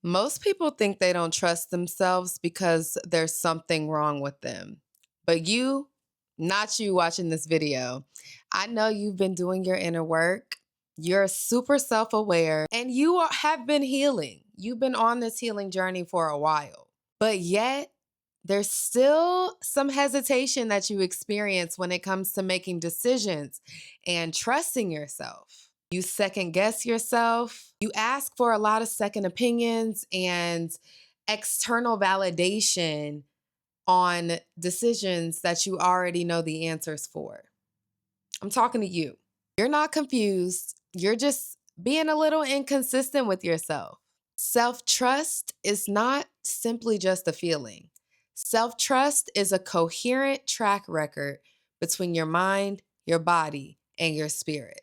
Most people think they don't trust themselves because there's something wrong with them. But you, not you watching this video, I know you've been doing your inner work. You're super self aware and have been healing. You've been on this healing journey for a while. But yet, there's still some hesitation that you experience when it comes to making decisions and trusting yourself. You second guess yourself. You ask for a lot of second opinions and external validation on decisions that you already know the answers for. I'm talking to you. You're not confused. You're just being a little inconsistent with yourself. Self trust is not simply just a feeling. Self trust is a coherent track record between your mind, your body, and your spirit.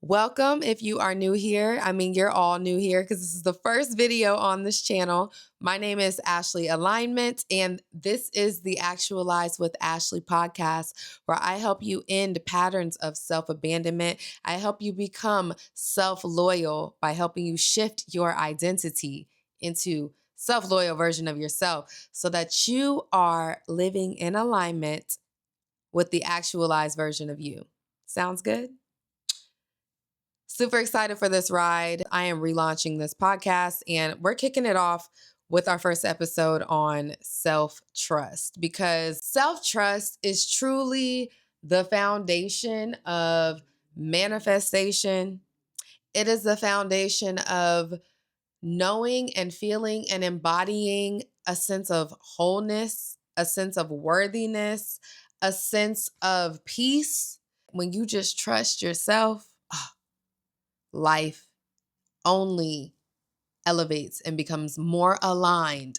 Welcome if you are new here. I mean, you're all new here because this is the first video on this channel. My name is Ashley Alignment, and this is the Actualize with Ashley podcast, where I help you end patterns of self-abandonment. I help you become self-loyal by helping you shift your identity into self-loyal version of yourself so that you are living in alignment with the actualized version of you. Sounds good? Super excited for this ride. I am relaunching this podcast and we're kicking it off with our first episode on self-trust because self-trust is truly the foundation of manifestation. It is the foundation of knowing and feeling and embodying a sense of wholeness, a sense of worthiness, a sense of peace. When you just trust yourself, life only elevates and becomes more aligned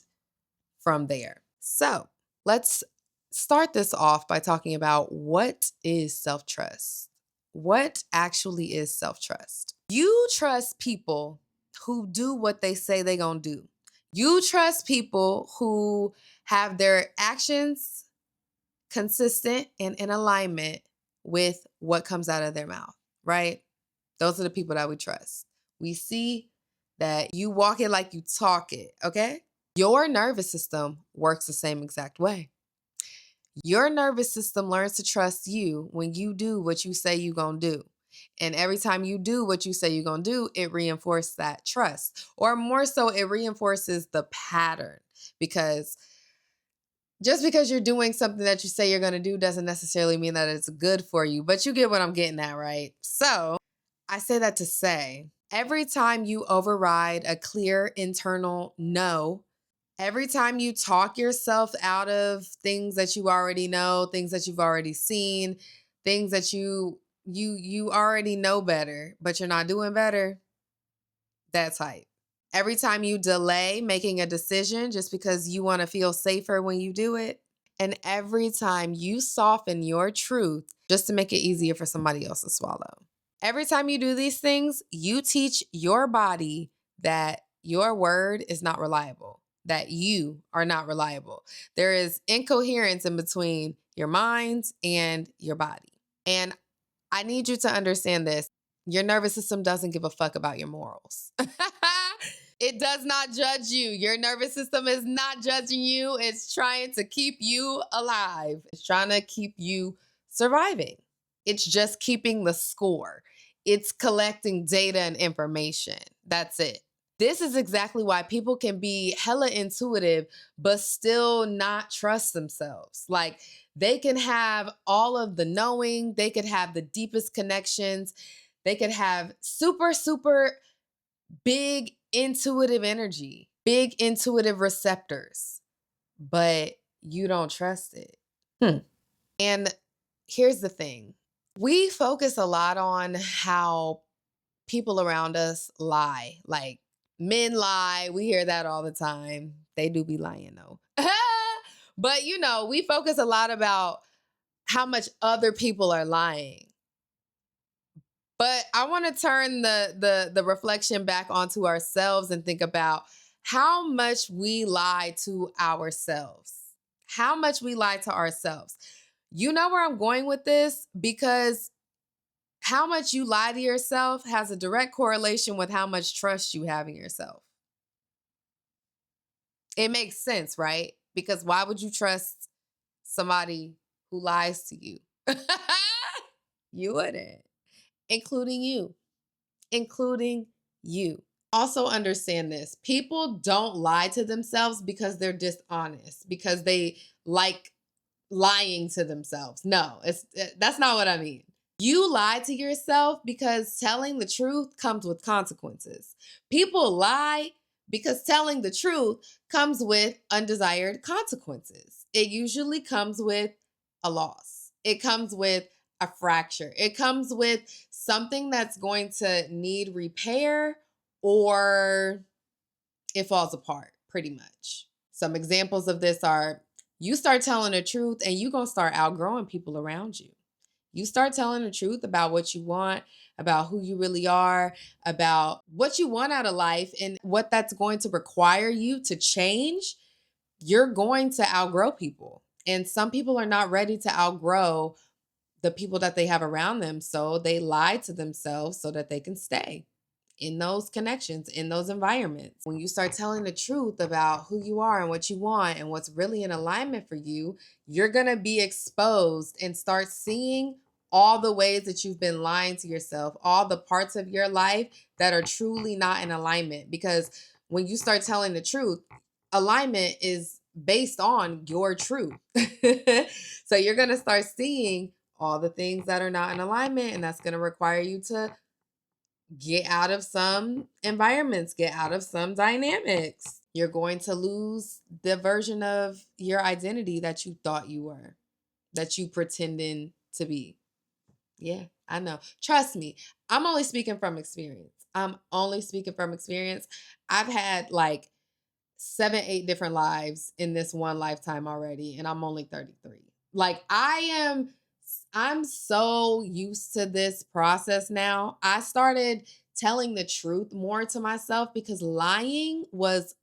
from there. So let's start this off by talking about what is self-trust. What actually is self-trust? You trust people who do what they say they're going to do. You trust people who have their actions consistent and in alignment with what comes out of their mouth, right? Those are the people that we trust. We see that you walk it like you talk it, okay? Your nervous system works the same exact way. Your nervous system learns to trust you when you do what you say you're going to do. And every time you do what you say you're going to do, it reinforces that trust. Or more so, it reinforces the pattern. Because just because you're doing something that you say you're going to do doesn't necessarily mean that it's good for you. But you get what I'm getting at, right? So I say that to say, every time you override a clear internal no, every time you talk yourself out of things that you already know, things that you've already seen, things that you already know better, but you're not doing better, that's hype. Every time you delay making a decision just because you want to feel safer when you do it, and every time you soften your truth just to make it easier for somebody else to swallow. Every time you do these things, you teach your body that your word is not reliable, that you are not reliable. There is incoherence in between your mind and your body. And I need you to understand this. Your nervous system doesn't give a fuck about your morals. It does not judge you. Your nervous system is not judging you. It's trying to keep you alive. It's trying to keep you surviving. It's just keeping the score. It's collecting data and information. That's it. This is exactly why people can be hella intuitive, but still not trust themselves. Like they can have all of the knowing, they could have the deepest connections, they could have super, super big intuitive energy, big intuitive receptors, but you don't trust it. And here's the thing. We focus a lot on how people around us lie. Like men lie. We hear that all the time. They do be lying though. But we focus a lot about how much other people are lying. But I want to turn the reflection back onto ourselves and think about how much we lie to ourselves. How much we lie to ourselves. You know where I'm going with this? Because how much you lie to yourself has a direct correlation with how much trust you have in yourself. It makes sense, right? Because why would you trust somebody who lies to you? You wouldn't, including you, including you. Also, understand this: people don't lie to themselves because they're dishonest, because they like lying to themselves. No, that's not what I mean. You lie to yourself because telling the truth comes with consequences. People lie because telling the truth comes with undesired consequences. It usually comes with a loss. It comes with a fracture. It comes with something that's going to need repair, or it falls apart pretty much. Some examples of this are: you start telling the truth and you're going to start outgrowing people around you. You start telling the truth about what you want, about who you really are, about what you want out of life and what that's going to require you to change. You're going to outgrow people. And some people are not ready to outgrow the people that they have around them. So they lie to themselves so that they can stay in those connections, in those environments. When you start telling the truth about who you are and what you want and what's really in alignment for you, you're going to be exposed and start seeing all the ways that you've been lying to yourself, all the parts of your life that are truly not in alignment. Because when you start telling the truth, alignment is based on your truth. So you're going to start seeing all the things that are not in alignment, and that's going to require you to get out of some environments, get out of some dynamics. You're going to lose the version of your identity that you thought you were, that you pretending to be. Yeah, I know. Trust me, I'm only speaking from experience. I'm only speaking from experience. I've had like 7, 8 different lives in this one lifetime already, and I'm only 33. Like I'm so used to this process now. I started telling the truth more to myself because lying was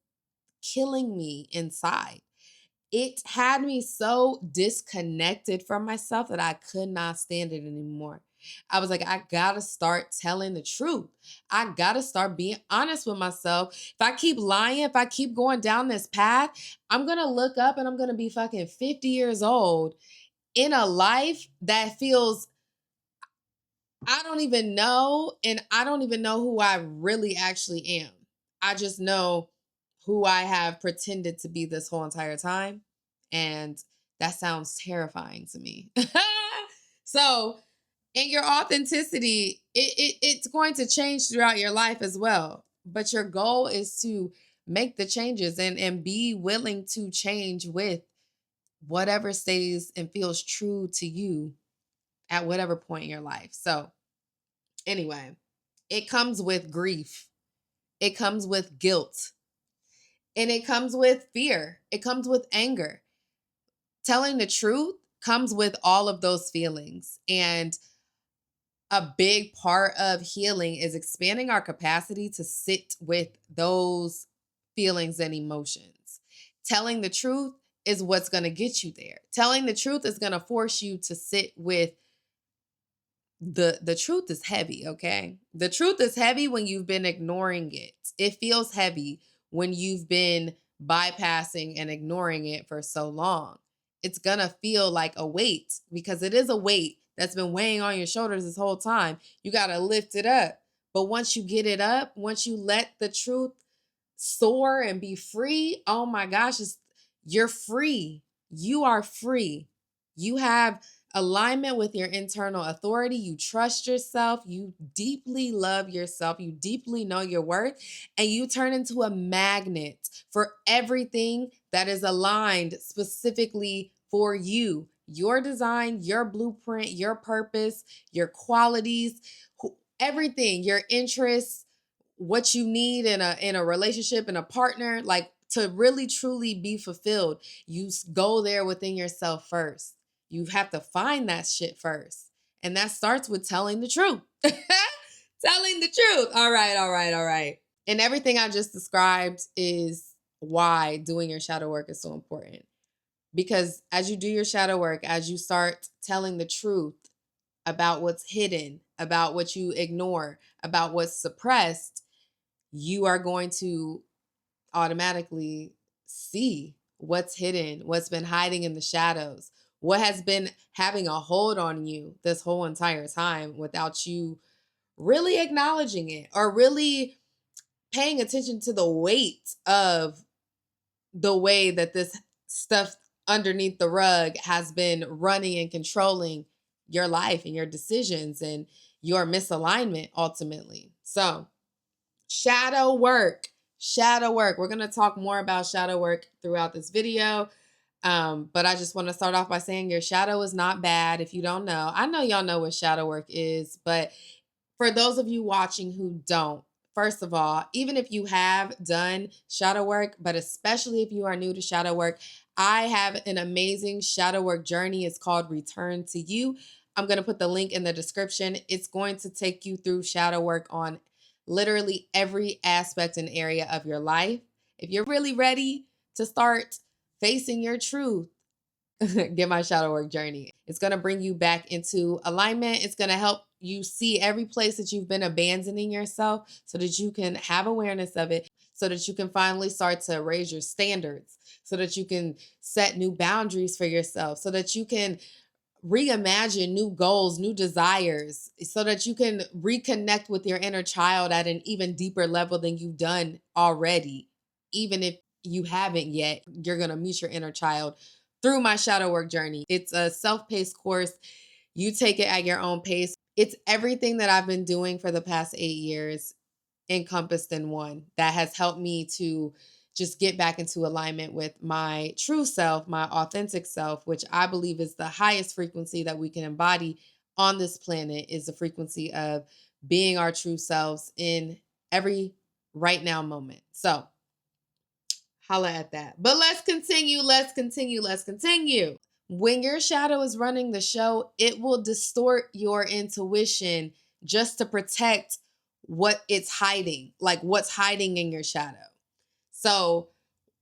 killing me inside. It had me so disconnected from myself that I could not stand it anymore. I was like, I gotta start telling the truth. I gotta start being honest with myself. If I keep lying, if I keep going down this path, I'm gonna look up and I'm gonna be fucking 50 years old in a life that feels, I don't even know, and I don't even know who I really actually am. I just know who I have pretended to be this whole entire time. And that sounds terrifying to me. So, in your authenticity, it's going to change throughout your life as well. But your goal is to make the changes and be willing to change with whatever stays and feels true to you at whatever point in your life. So, anyway, it comes with grief, it comes with guilt, and it comes with fear, it comes with anger. Telling the truth comes with all of those feelings. And a big part of healing is expanding our capacity to sit with those feelings and emotions. Telling the truth is what's going to get you there. Telling the truth is going to force you to sit with the truth is heavy, okay? The truth is heavy when you've been ignoring it. It feels heavy when you've been bypassing and ignoring it for so long. It's gonna feel like a weight because it is a weight that's been weighing on your shoulders this whole time. You gotta lift it up. But once you get it up, once you let the truth soar and be free, oh my gosh, you're free. You are free. You have alignment with your internal authority. You trust yourself. You deeply love yourself. You deeply know your worth. And you turn into a magnet for everything that is aligned specifically for you. Your design, your blueprint, your purpose, your qualities, everything, your interests, what you need in a relationship, in a partner, like to really truly be fulfilled. You go there within yourself first. You have to find that shit first. And that starts with telling the truth. Telling the truth. All right, all right, all right. And everything I just described is why doing your shadow work is so important. Because as you do your shadow work, as you start telling the truth about what's hidden, about what you ignore, about what's suppressed, you are going to automatically see what's hidden, what's been hiding in the shadows, what has been having a hold on you this whole entire time without you really acknowledging it or really paying attention to the weight of the way that this stuff underneath the rug has been running and controlling your life and your decisions and your misalignment ultimately. So, shadow work. Shadow work. We're going to talk more about shadow work throughout this video. But I just want to start off by saying your shadow is not bad if you don't know. I know y'all know what shadow work is, but for those of you watching who don't, first of all, even if you have done shadow work, but especially if you are new to shadow work, I have an amazing shadow work journey. It's called Return to You. I'm going to put the link in the description. It's going to take you through shadow work on literally every aspect and area of your life. If you're really ready to start facing your truth, get my shadow work journey. It's going to bring you back into alignment. It's going to help you see every place that you've been abandoning yourself so that you can have awareness of it, so that you can finally start to raise your standards, so that you can set new boundaries for yourself, so that you can reimagine new goals, new desires, so that you can reconnect with your inner child at an even deeper level than you've done already. Even if you haven't yet, you're going to meet your inner child through my shadow work journey. It's a self-paced course. You take it at your own pace. It's everything that I've been doing for the past 8 years encompassed in one that has helped me to just get back into alignment with my true self, my authentic self, which I believe is the highest frequency that we can embody on this planet, is the frequency of being our true selves in every right now moment. So holla at that. But let's continue. Let's continue. Let's continue. When your shadow is running the show, it will distort your intuition just to protect what it's hiding, like what's hiding in your shadow. So,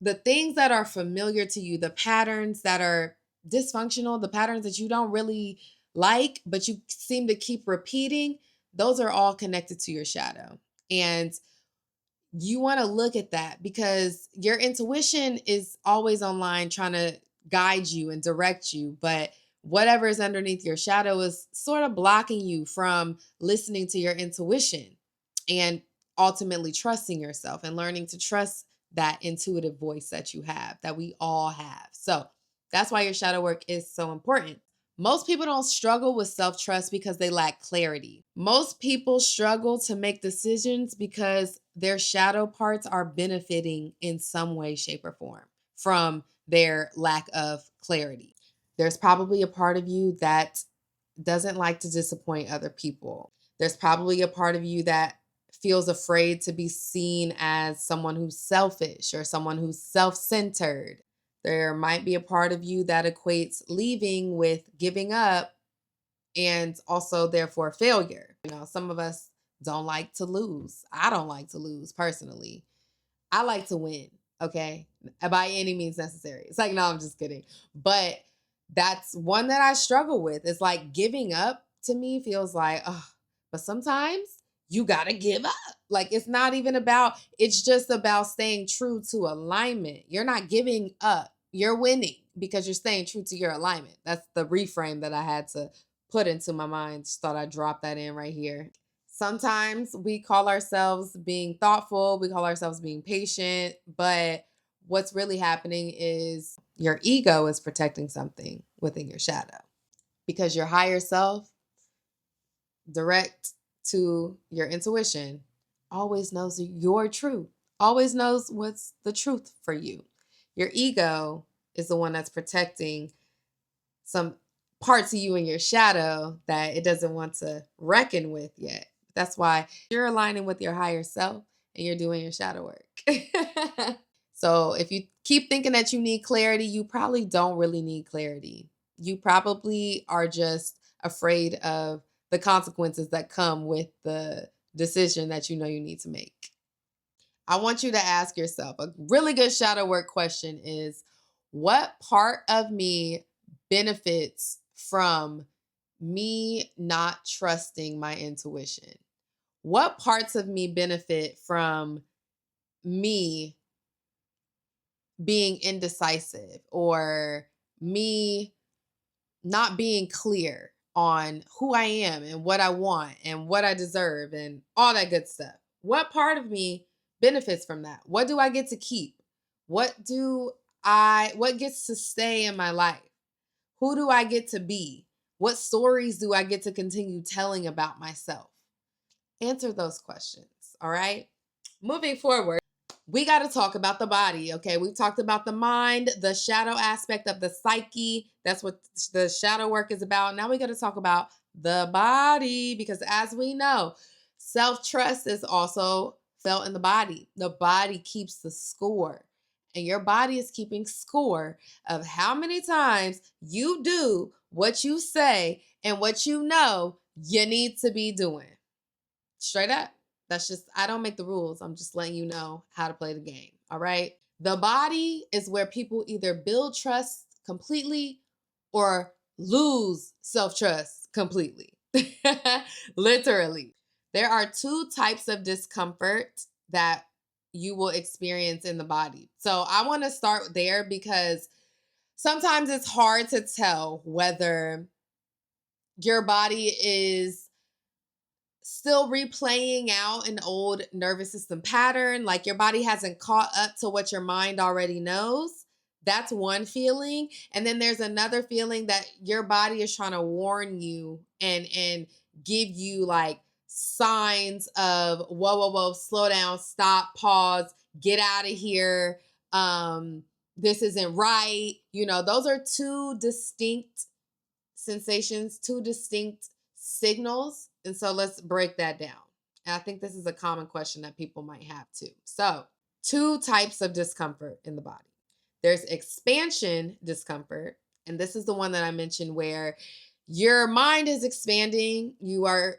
the things that are familiar to you, the patterns that are dysfunctional, the patterns that you don't really like, but you seem to keep repeating, those are all connected to your shadow. And you want to look at that because your intuition is always online trying to guide you and direct you, but whatever is underneath your shadow is sort of blocking you from listening to your intuition and ultimately trusting yourself and learning to trust that intuitive voice that you have, that we all have. So that's why your shadow work is so important. Most people don't struggle with self trust because they lack clarity. Most people struggle to make decisions because their shadow parts are benefiting in some way, shape, or form from their lack of clarity. There's probably a part of you that doesn't like to disappoint other people. There's probably a part of you that feels afraid to be seen as someone who's selfish or someone who's self centered. There might be a part of you that equates leaving with giving up and also therefore failure. You know, some of us don't like to lose. I don't like to lose personally. I like to win, okay? By any means necessary. It's like, no, I'm just kidding. But that's one that I struggle with. It's like giving up to me feels like, oh, but sometimes you got to give up. Like it's just about staying true to alignment. You're not giving up. You're winning because you're staying true to your alignment. That's the reframe that I had to put into my mind. Just thought I'd drop that in right here. Sometimes we call ourselves being thoughtful, we call ourselves being patient, but what's really happening is your ego is protecting something within your shadow because your higher self, direct to your intuition, always knows your truth, always knows what's the truth for you. Your ego is the one that's protecting some parts of you in your shadow that it doesn't want to reckon with yet. That's why you're aligning with your higher self and you're doing your shadow work. So if you keep thinking that you need clarity, you probably don't really need clarity. You probably are just afraid of the consequences that come with the decision that you know you need to make. I want you to ask yourself a really good shadow work question is, what part of me benefits from me not trusting my intuition? What parts of me benefit from me being indecisive or me not being clear on who I am and what I want and what I deserve and all that good stuff. What part of me benefits from that? What do I get to keep? What gets to stay in my life? Who do I get to be? What stories do I get to continue telling about myself? Answer those questions, all right? Moving forward, we got to talk about the body, okay? We've talked about the mind, the shadow aspect of the psyche. That's what the shadow work is about. Now we got to talk about the body because, as we know, self trust is also felt in the body. The body keeps the score, and your body is keeping score of how many times you do what you say and what you know you need to be doing. Straight up. That's just, I don't make the rules. I'm just letting you know how to play the game. All right. The body is where people either build trust completely or lose self trust completely. Literally. There are two types of discomfort that you will experience in the body. So I want to start there because sometimes it's hard to tell whether your body is still replaying out an old nervous system pattern, like your body hasn't caught up to what your mind already knows. That's one feeling. And then there's another feeling that your body is trying to warn you and give you like signs of whoa, slow down, stop, pause, get out of here. This isn't right. Those are two distinct sensations, two distinct signals. And so let's break that down. And I think this is a common question that people might have too. So, two types of discomfort in the body. There's expansion discomfort. And this is the one that I mentioned where your mind is expanding, you are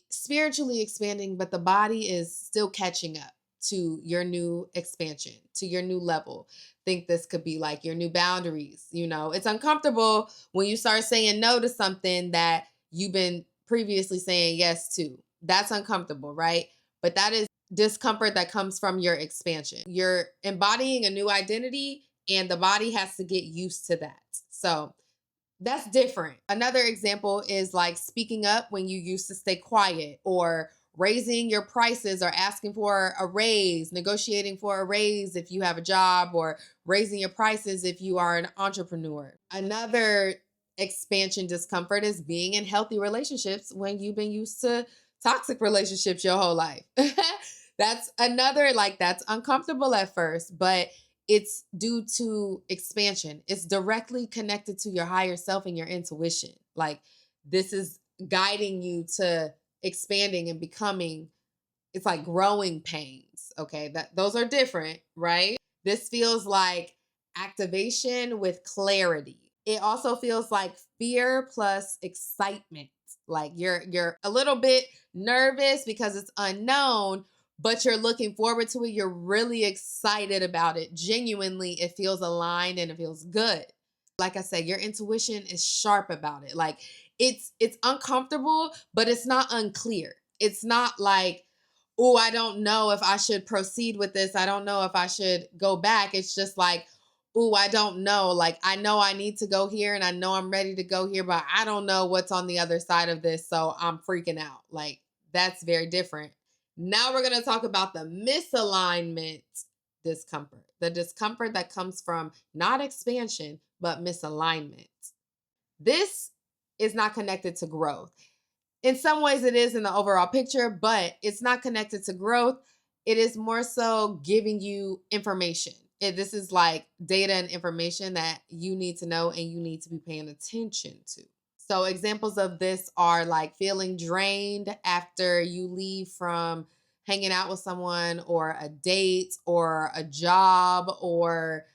spiritually expanding, but the body is still catching up to your new expansion, to your new level. Think this could be like your new boundaries. It's uncomfortable when you start saying no to something that you've been previously saying yes to. That's uncomfortable, right? But that is discomfort that comes from your expansion. You're embodying a new identity, and the body has to get used to that. So that's different. Another example is like speaking up when you used to stay quiet, or raising your prices or asking for a raise, negotiating for a raise if you have a job, or raising your prices if you are an entrepreneur. Another expansion discomfort is being in healthy relationships when you've been used to toxic relationships your whole life. That's another, like, that's uncomfortable at first, but it's due to expansion. It's directly connected to your higher self and your intuition. Like, this is guiding you to expanding and becoming. It's like growing pains. Okay. Those are different, right? This feels like activation with clarity. It also feels like fear plus excitement. Like you're a little bit nervous because it's unknown, but you're looking forward to it. You're really excited about it. Genuinely, it feels aligned and it feels good. Like I said, your intuition is sharp about it. Like, it's uncomfortable, but it's not unclear. It's not like, oh, I don't know if I should proceed with this. I don't know if I should go back. It's just like, oh, I don't know. Like, I know I need to go here and I know I'm ready to go here, but I don't know what's on the other side of this. So I'm freaking out. Like, that's very different. Now we're going to talk about the misalignment discomfort, the discomfort that comes from not expansion, but misalignment. This is not connected to growth. In some ways, it is in the overall picture, but it's not connected to growth. It is more so giving you information. This is like data and information that you need to know and you need to be paying attention to. So examples of this are like feeling drained after you leave from hanging out with someone or a date or a job or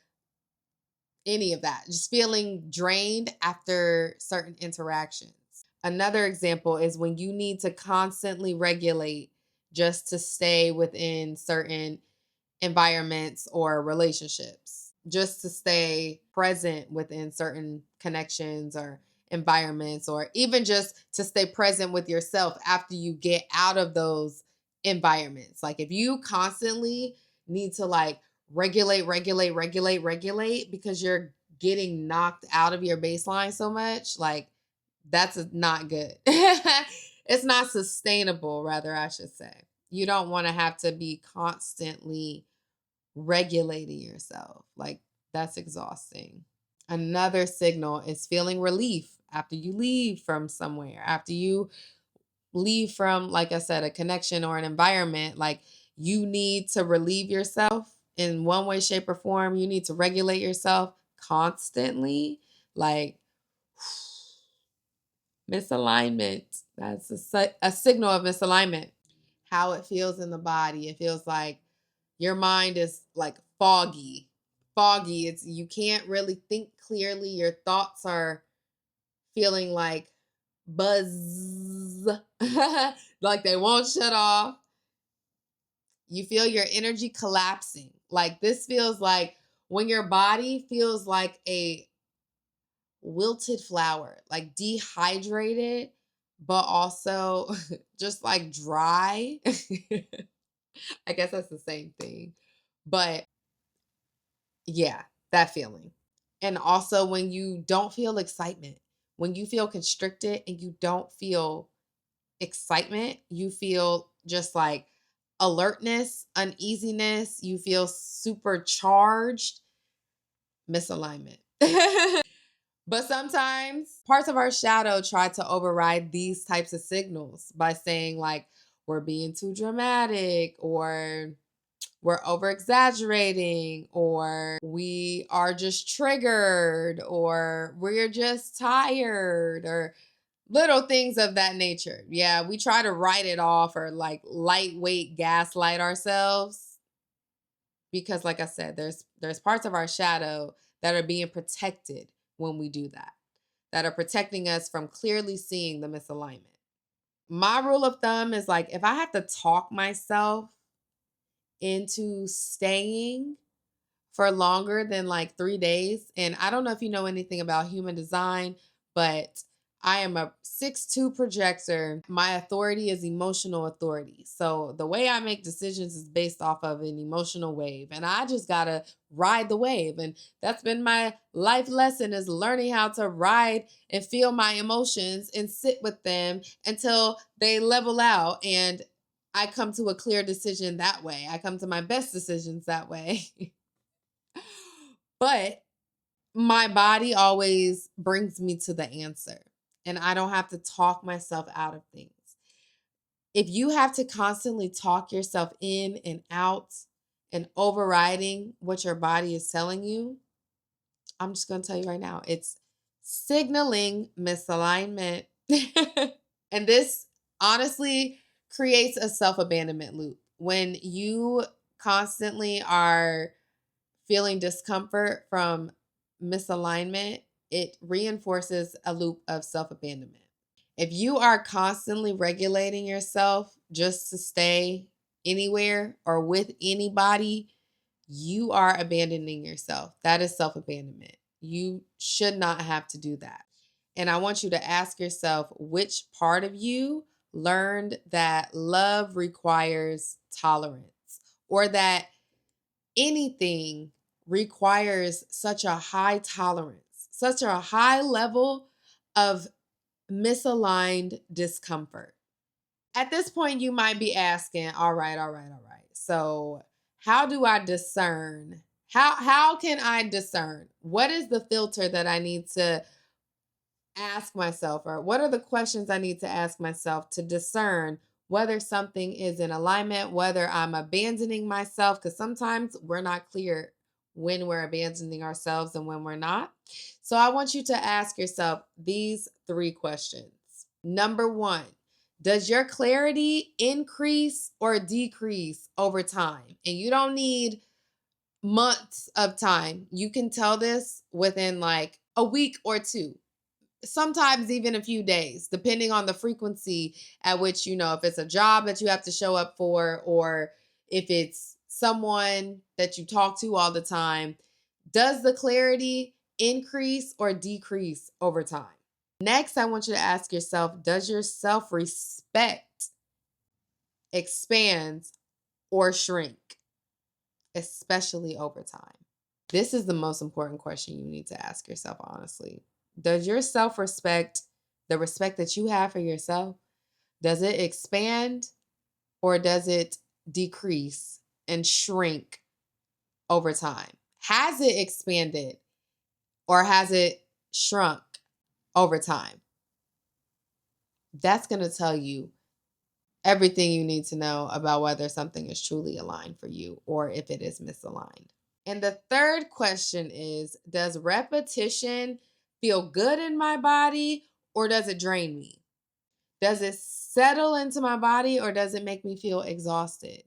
any of that. Just feeling drained after certain interactions. Another example is when you need to constantly regulate just to stay within certain environments or relationships, just to stay present within certain connections or environments, or even just to stay present with yourself after you get out of those environments. Like, if you constantly need to like regulate because you're getting knocked out of your baseline so much. Like, that's not good. It's not sustainable, rather, I should say. You don't want to have to be constantly regulating yourself. Like, that's exhausting. Another signal is feeling relief after you leave from somewhere, after you leave from, like I said, a connection or an environment. Like, you need to relieve yourself in one way, shape, or form. You need to regulate yourself constantly. Like, misalignment. That's a signal of misalignment. How it feels in the body. It feels like your mind is like foggy. Foggy. It's you can't really think clearly. Your thoughts are feeling like buzz. Like they won't shut off. You feel your energy collapsing. Like, this feels like when your body feels like a wilted flower, like dehydrated, but also just like dry. I guess that's the same thing. But yeah, that feeling. And also when you don't feel excitement, when you feel constricted and you don't feel excitement, you feel just like alertness, uneasiness, you feel supercharged, misalignment. But sometimes parts of our shadow try to override these types of signals by saying, like, we're being too dramatic, or we're over exaggerating, or we are just triggered, or we're just tired, or little things of that nature. Yeah, we try to write it off or like lightweight gaslight ourselves because, like I said, there's parts of our shadow that are being protected when we do that, that are protecting us from clearly seeing the misalignment. My rule of thumb is, like, if I have to talk myself into staying for longer than like 3 days. And I don't know if you know anything about human design, but I am a 6'2" projector. My authority is emotional authority. So the way I make decisions is based off of an emotional wave. And I just got to ride the wave. And that's been my life lesson, is learning how to ride and feel my emotions and sit with them until they level out. And I come to a clear decision that way. I come to my best decisions that way. But my body always brings me to the answer, and I don't have to talk myself out of things. If you have to constantly talk yourself in and out and overriding what your body is telling you, I'm just going to tell you right now, it's signaling misalignment. And this honestly creates a self abandonment loop. When you constantly are feeling discomfort from misalignment, it reinforces a loop of self abandonment. If you are constantly regulating yourself just to stay anywhere or with anybody, you are abandoning yourself. That is self abandonment. You should not have to do that. And I want you to ask yourself, which part of you learned that love requires tolerance, or that anything requires such a high tolerance, such a high level of misaligned discomfort. At this point, you might be asking, all right, all right, all right. So, how do I discern? How can I discern? What is the filter that I need to ask myself, or what are the questions I need to ask myself to discern whether something is in alignment, whether I'm abandoning myself? Because sometimes we're not clear when we're abandoning ourselves and when we're not. So I want you to ask yourself these 3 questions. Number 1, does your clarity increase or decrease over time? And you don't need months of time. You can tell this within like a week or 2, sometimes even a few days, depending on the frequency at which, if it's a job that you have to show up for, or if it's someone that you talk to all the time. Does the clarity increase or decrease over time? Next, I want you to ask yourself, does your self-respect expand or shrink? especially over time? This is the most important question you need to ask yourself, honestly. Does your self respect, the respect that you have for yourself, does it expand or does it decrease and shrink over time? Has it expanded or has it shrunk over time? That's going to tell you everything you need to know about whether something is truly aligned for you or if it is misaligned. And the third question is, does repetition feel good in my body or does it drain me? Does it settle into my body or does it make me feel exhausted?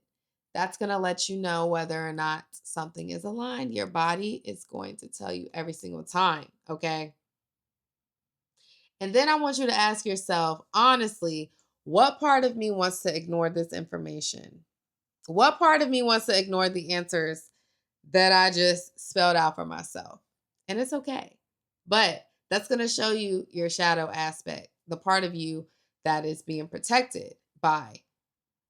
That's going to let you know whether or not something is aligned. Your body is going to tell you every single time, okay? And then I want you to ask yourself, honestly, what part of me wants to ignore this information? What part of me wants to ignore the answers that I just spelled out for myself? And it's okay. But that's going to show you your shadow aspect, the part of you that is being protected by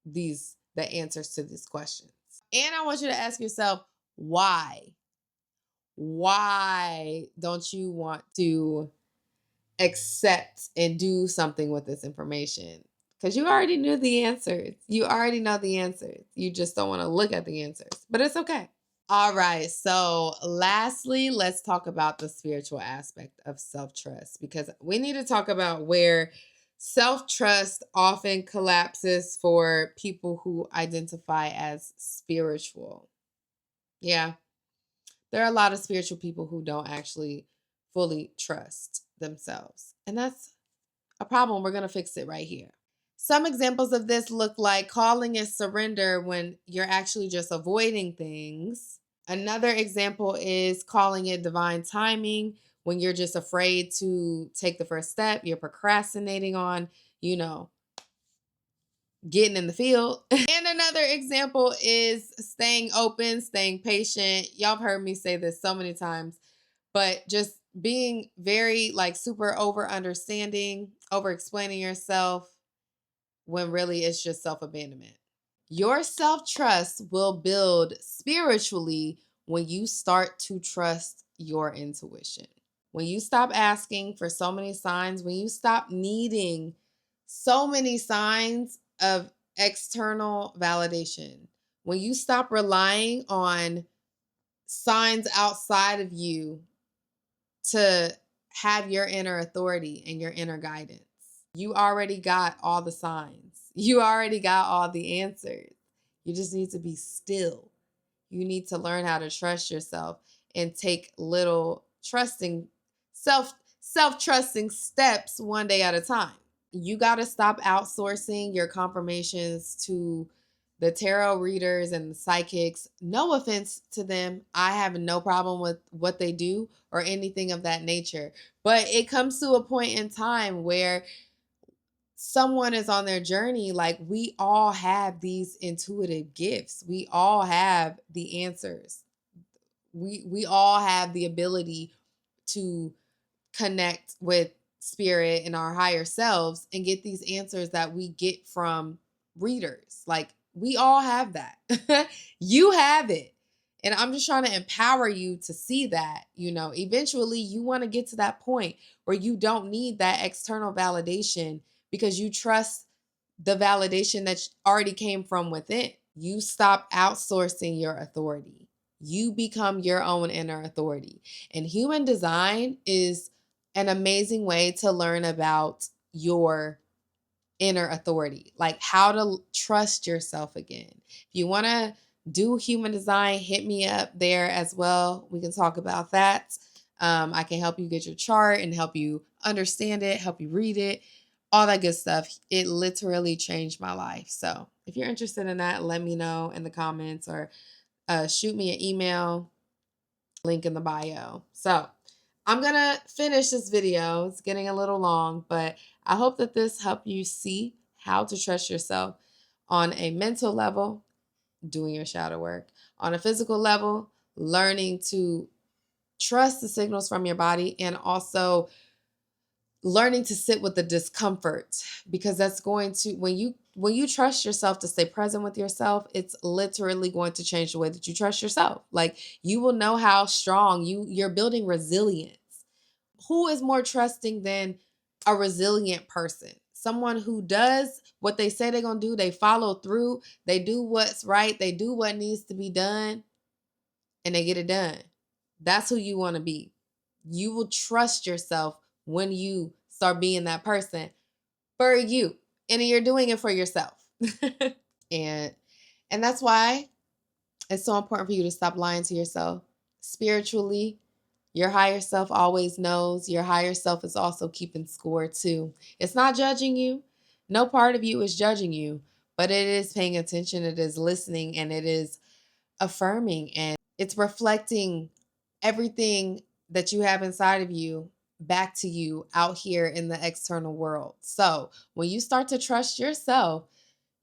the answers to these questions. And I want you to ask yourself, why? Why don't you want to accept and do something with this information? Because you already knew the answers. You already know the answers. You just don't want to look at the answers, but it's okay. All right. So, lastly, let's talk about the spiritual aspect of self trust because we need to talk about where self trust often collapses for people who identify as spiritual. Yeah. There are a lot of spiritual people who don't actually fully trust themselves. And that's a problem. We're going to fix it right here. Some examples of this look like calling it surrender when you're actually just avoiding things. Another example is calling it divine timing when you're just afraid to take the first step. You're procrastinating on, getting in the field. And another example is staying open, staying patient. Y'all have heard me say this so many times, but just being very super over understanding, over explaining yourself when really it's just self-abandonment. Your self-trust will build spiritually when you start to trust your intuition. When you stop asking for so many signs, when you stop needing so many signs of external validation, when you stop relying on signs outside of you to have your inner authority and your inner guidance. You already got all the signs. You already got all the answers. You just need to be still. You need to learn how to trust yourself and take little trusting self-trusting steps one day at a time. You got to stop outsourcing your confirmations to the tarot readers and the psychics. No offense to them. I have no problem with what they do or anything of that nature. But it comes to a point in time where someone is on their journey. Like, we all have these intuitive gifts. We all have the answers. We all have the ability to connect with spirit and our higher selves and get these answers that we get from readers. Like, we all have that. You have it. And I'm just trying to empower you to see that, eventually you want to get to that point where you don't need that external validation because you trust the validation that already came from within. You stop outsourcing your authority. You become your own inner authority. And human design is an amazing way to learn about your inner authority, like how to trust yourself again. If you want to do human design, hit me up there as well. We can talk about that. I can help you get your chart and help you understand it, help you read it, all that good stuff. It literally changed my life. So if you're interested in that, let me know in the comments or shoot me an email, link in the bio. So I'm going to finish this video. It's getting a little long, but I hope that this helped you see how to trust yourself on a mental level, doing your shadow work, on a physical level, learning to trust the signals from your body, and also learning to sit with the discomfort, because that's going to, when you trust yourself to stay present with yourself, it's literally going to change the way that you trust yourself. Like, you will know how strong you're building resilience. Who is more trusting than a resilient person? Someone who does what they say they're going to do, they follow through, they do what's right, they do what needs to be done, and they get it done. That's who you want to be. You will trust yourself when you start being that person for you, and you're doing it for yourself. and and that's why it's so important for you to stop lying to yourself. Spiritually, your higher self always knows. Your higher self is also keeping score too. It's not judging you. No part of you is judging you, but it is paying attention, it is listening, and it is affirming, and it's reflecting everything that you have inside of you back to you out here in the external world. So when you start to trust yourself,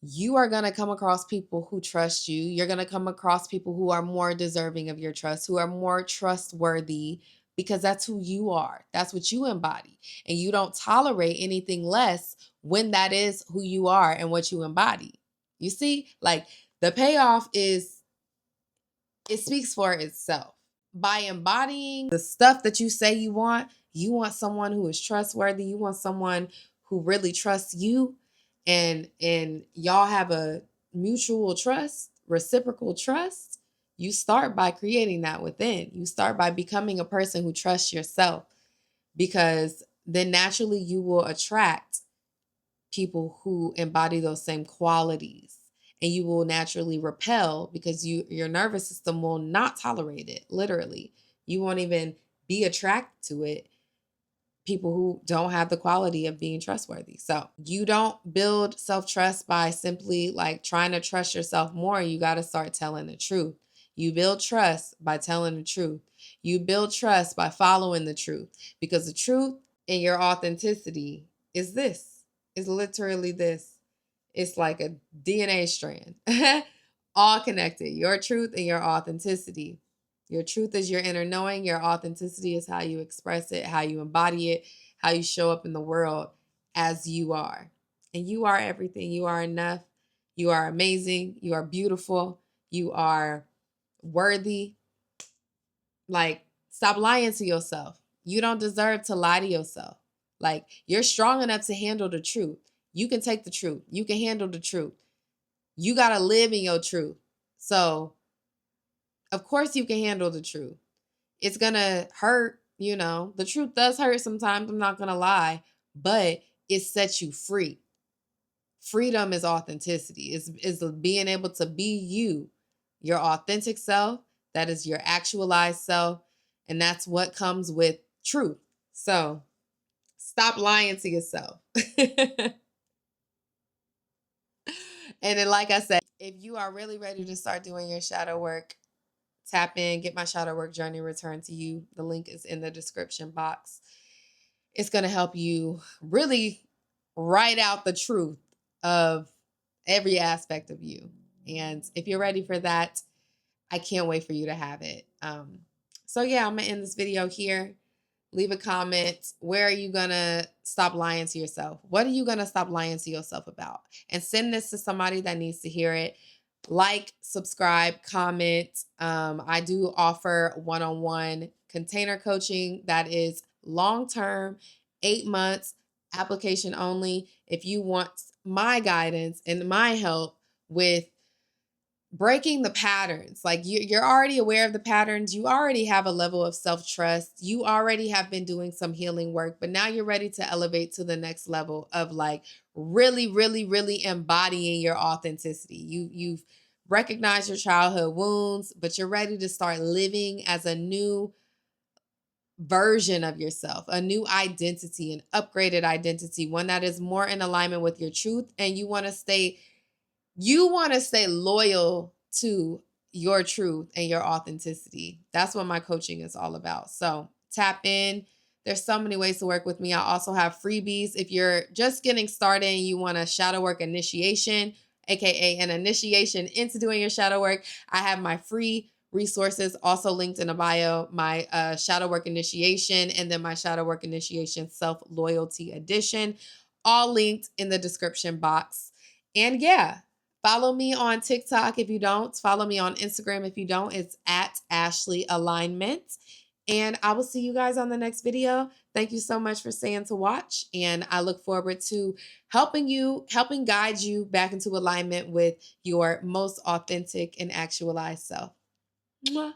you are going to come across people who trust you. You're going to come across people who are more deserving of your trust, who are more trustworthy, because that's who you are. That's what you embody. And you don't tolerate anything less when that is who you are and what you embody. You see, like, the payoff is, it speaks for itself. By embodying the stuff that you say you want someone who is trustworthy. You want someone who really trusts you, and y'all have a mutual trust, reciprocal trust. You start by creating that within. You start by becoming a person who trusts yourself, because then naturally you will attract people who embody those same qualities, and you will naturally repel, because your nervous system will not tolerate it. Literally, you won't even be attracted to it, people who don't have the quality of being trustworthy. So you don't build self-trust by simply like trying to trust yourself more. You got to start telling the truth. You build trust by telling the truth. You build trust by following the truth, because the truth and your authenticity is this. Is literally this. It's like a DNA strand, all connected. Your truth and your authenticity. Your truth is your inner knowing. Your authenticity is how you express it, how you embody it, how you show up in the world as you are. And you are everything. You are enough. You are amazing. You are beautiful. You are worthy. Like, stop lying to yourself. You don't deserve to lie to yourself. Like, you're strong enough to handle the truth. You can take the truth. You can handle the truth. You got to live in your truth. So, of course, you can handle the truth. It's going to hurt, The truth does hurt sometimes, I'm not going to lie, but it sets you free. Freedom is authenticity. Is being able to be you, your authentic self. That is your actualized self. And that's what comes with truth. So stop lying to yourself. And then, like I said, if you are really ready to start doing your shadow work, tap in, get my shadow work journey returned to you. The link is in the description box. It's going to help you really write out the truth of every aspect of you. And if you're ready for that, I can't wait for you to have it. So yeah, I'm going to end this video here. Leave a comment. Where are you going to stop lying to yourself? What are you going to stop lying to yourself about? And send this to somebody that needs to hear it. Like, subscribe, comment. I do offer one-on-one container coaching that is long-term, 8 months, application only. If you want my guidance and my help with breaking the patterns, like you're already aware of the patterns, you already have a level of self-trust, you already have been doing some healing work, but now you're ready to elevate to the next level of like really, really, really embodying your authenticity. You've recognized your childhood wounds, but you're ready to start living as a new version of yourself, a new identity, an upgraded identity, one that is more in alignment with your truth, and you want to stay loyal to your truth and your authenticity. That's what my coaching is all about. So tap in. There's so many ways to work with me. I also have freebies. If you're just getting started and you want a shadow work initiation, aka an initiation into doing your shadow work, I have my free resources also linked in the bio, my shadow work initiation and then my shadow work initiation self-loyalty edition, all linked in the description box. And yeah, follow me on TikTok if you don't. Follow me on Instagram if you don't. It's at Ashley Alignment. And I will see you guys on the next video. Thank you so much for staying to watch. And I look forward to helping guide you back into alignment with your most authentic and actualized self. Mwah.